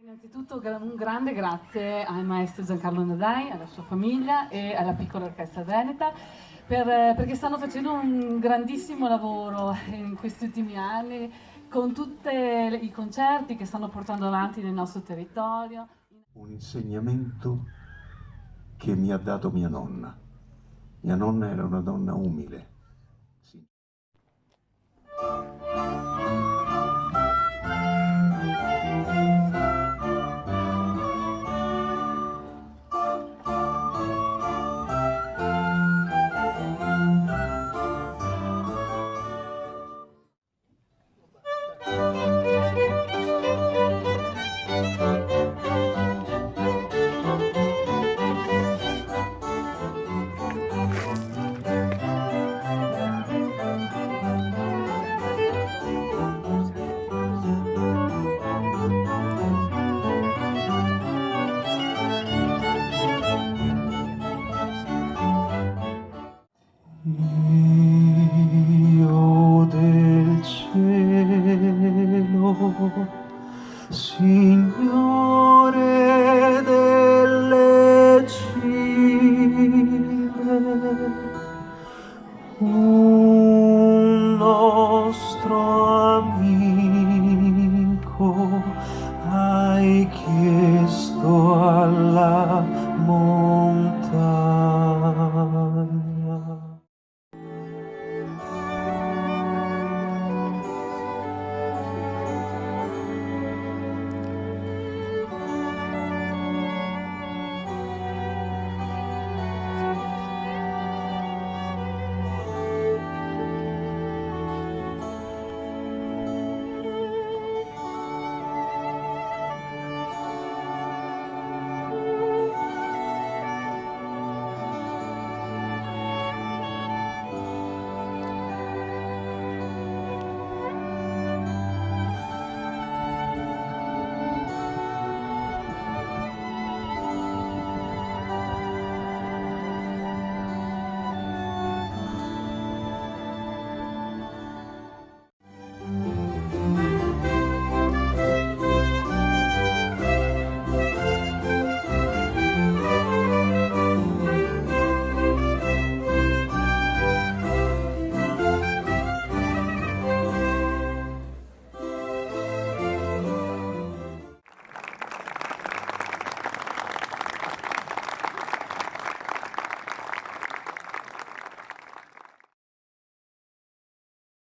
Innanzitutto un grande grazie al maestro Giancarlo Nadai, alla sua famiglia e alla piccola orchestra veneta perché stanno facendo un grandissimo lavoro in questi ultimi anni con tutti i concerti che stanno portando avanti nel nostro territorio. Un insegnamento che mi ha dato mia nonna. Mia nonna era una donna umile. Sì. Dio del cielo, Signore